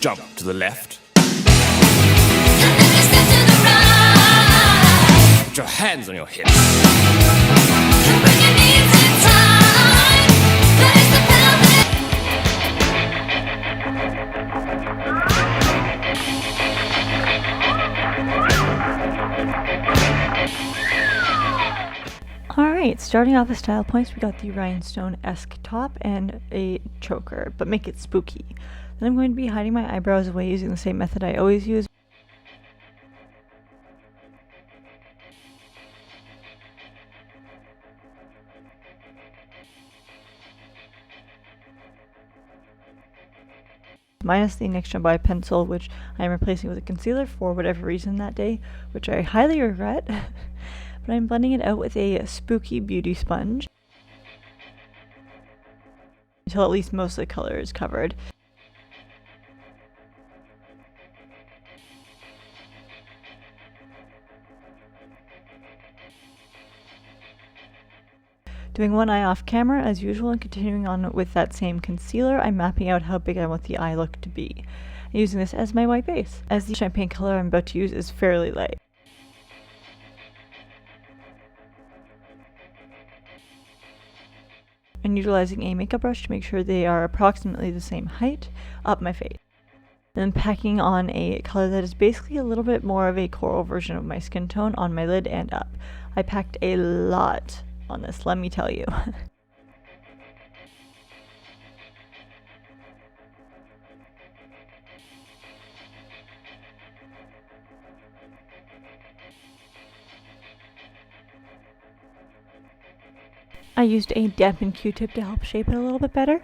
jump to the left. And then you step to the right. Put your hands on your hips. And bring your knees in tight. Place the pelvis. Alright, starting off with style points, we got the rhinestone-esque top and a choker, but make it spooky. Then I'm going to be hiding my eyebrows away using the same method I always use. Minus the NYX Jumbo Eye pencil, which I am replacing with a concealer for whatever reason that day, which I highly regret. But I'm blending it out with a spooky beauty sponge until at least most of the color is covered. Doing one eye off camera as usual and continuing on with that same concealer, I'm mapping out how big I want the eye look to be, using this as my white base, as the champagne color I'm about to use is fairly light. And utilizing a makeup brush to make sure they are approximately the same height up my face. Then packing on a color that is basically a little bit more of a coral version of my skin tone on my lid and up. I packed a lot on this, let me tell you. I used a dampened Q-tip to help shape it a little bit better.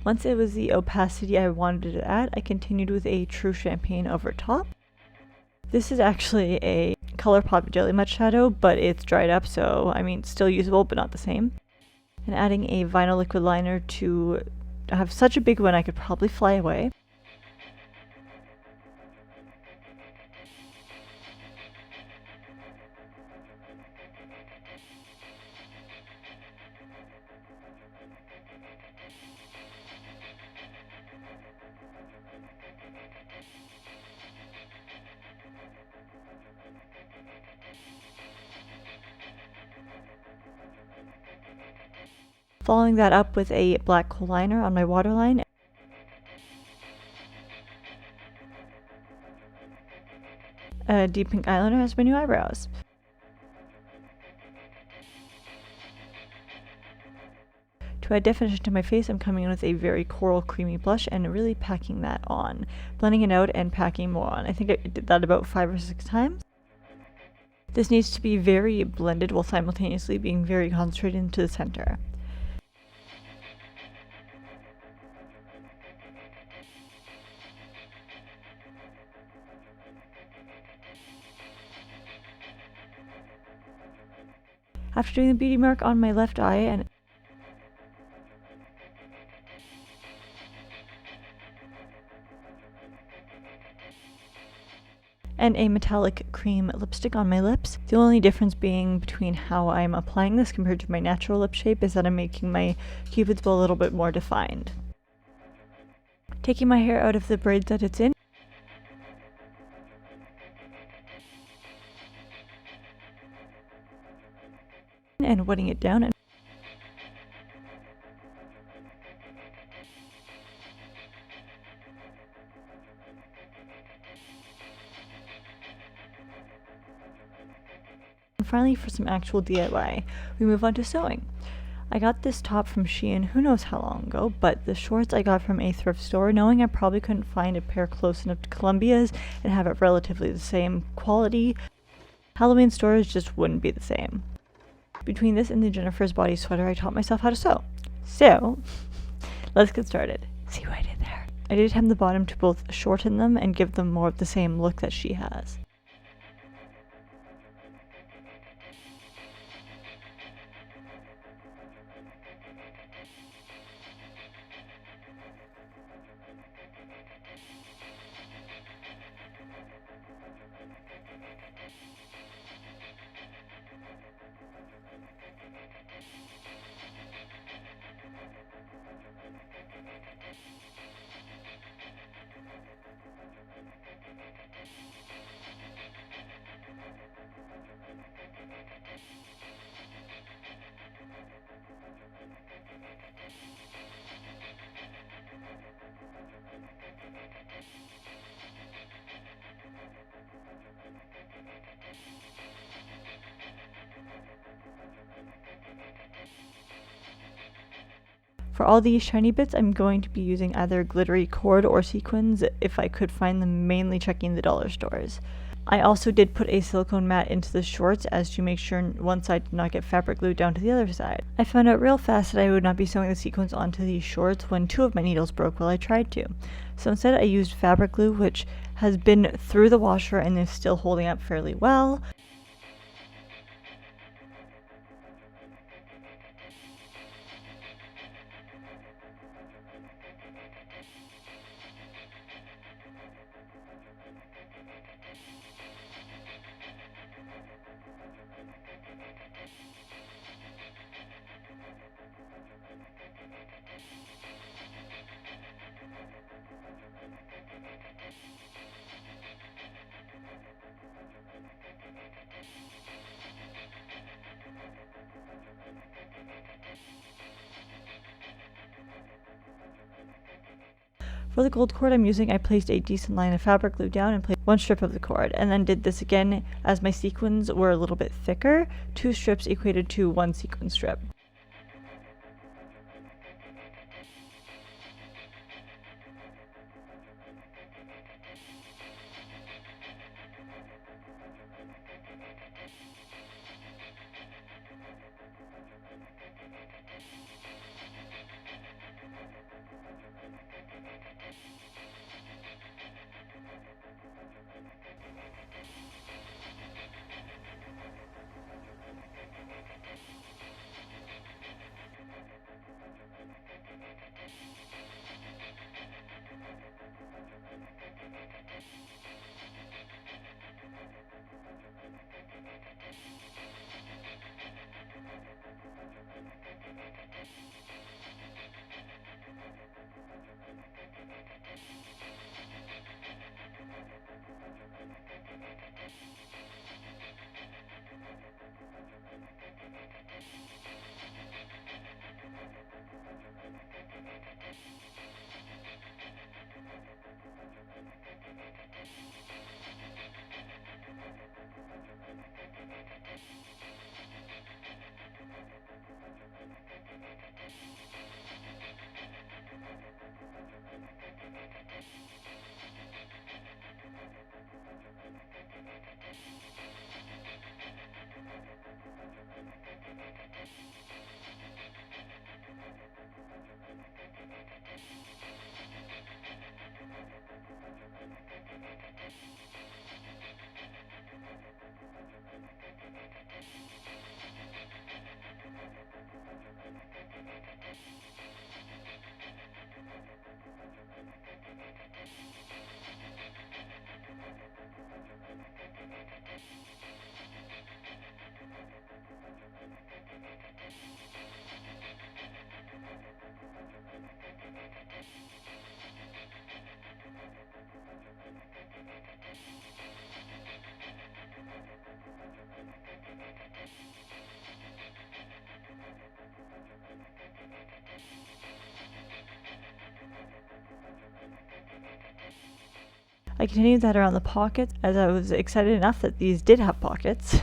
Once it was the opacity I wanted it at, I continued with a true champagne over top. This is actually a ColourPop Jelly Matte shadow, but it's dried up, so I mean still usable but not the same. And adding a vinyl liquid liner to have such a big one I could probably fly away. Following that up with a black kohl liner on my waterline. A deep pink eyeliner as my new eyebrows. To add definition to my face, I'm coming in with a very coral creamy blush and really packing that on. Blending it out and packing more on. I think I did that about 5 or 6 times. This needs to be very blended while simultaneously being very concentrated into the center. After doing the beauty mark on my left eye and a metallic cream lipstick on my lips. The only difference being between how I'm applying this compared to my natural lip shape is that I'm making my cupid's bow a little bit more defined. Taking my hair out of the braids that it's in, and wetting it down. And finally, for some actual DIY, we move on to sewing. I got this top from Shein who knows how long ago, but the shorts I got from a thrift store, knowing I probably couldn't find a pair close enough to Columbia's and have it relatively the same quality. Halloween stores just wouldn't be the same. Between this and the Jennifer's Body sweater, I taught myself how to sew. So, let's get started. See what I did there? I did hem the bottom to both shorten them and give them more of the same look that she has. For all these shiny bits, I'm going to be using either glittery cord or sequins if I could find them, mainly checking the dollar stores. I also did put a silicone mat into the shorts as to make sure one side did not get fabric glued down to the other side. I found out real fast that I would not be sewing the sequins onto these shorts when 2 of my needles broke while I tried to. So instead I used fabric glue, which has been through the washer and is still holding up fairly well. For the gold cord I'm using, I placed a decent line of fabric glue down and placed 1 strip of the cord, and then did this again as my sequins were a little bit thicker. 2 strips equated to 1 sequin strip. I continued that around the pockets, as I was excited enough that these did have pockets.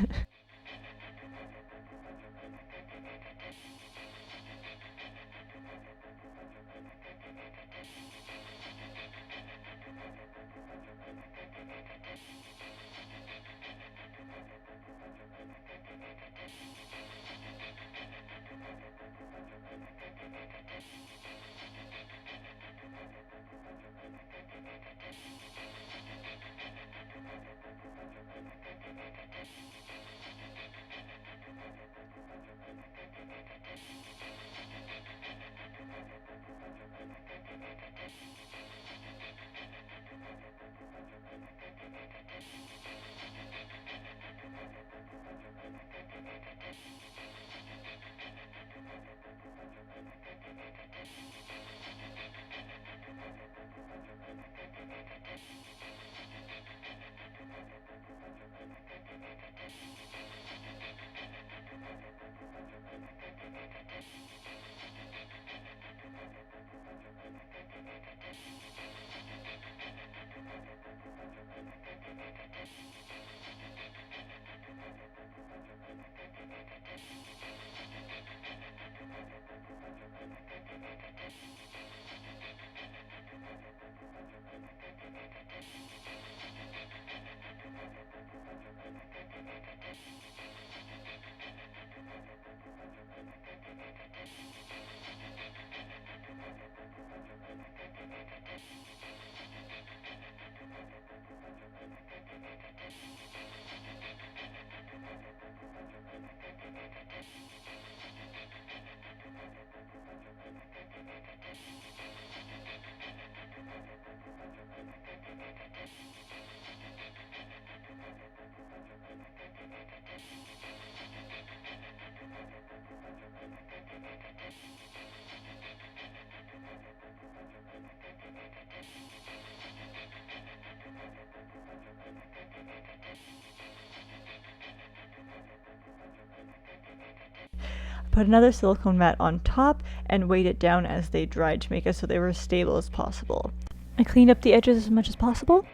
Put another silicone mat on top and weighed it down as they dried to make it so they were as stable as possible. I cleaned up the edges as much as possible.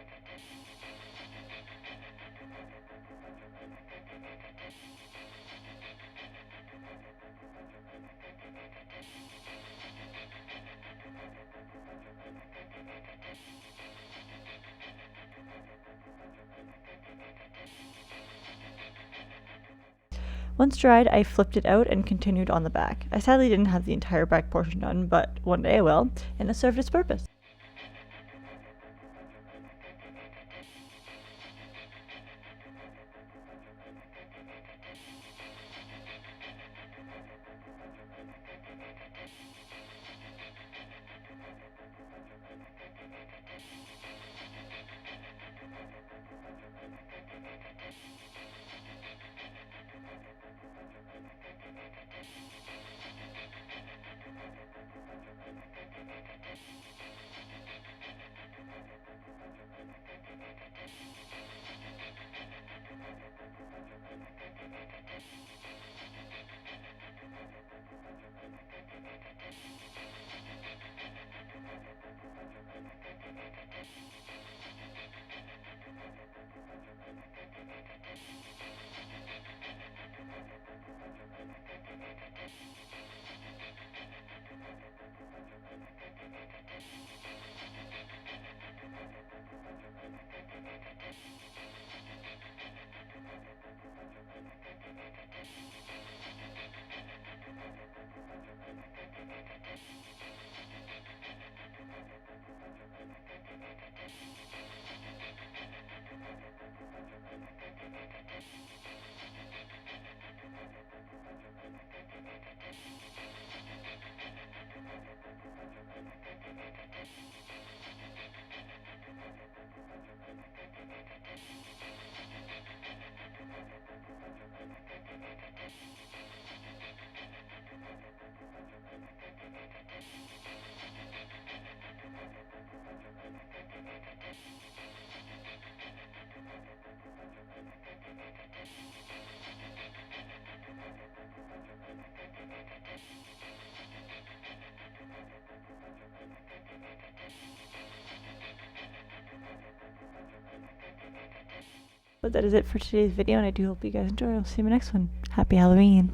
Once dried, I flipped it out and continued on the back. I sadly didn't have the entire back portion done, but one day I will, and it served its purpose. But that is it for today's video, and I do hope you guys enjoy. I'll see you in my next one. Happy Halloween!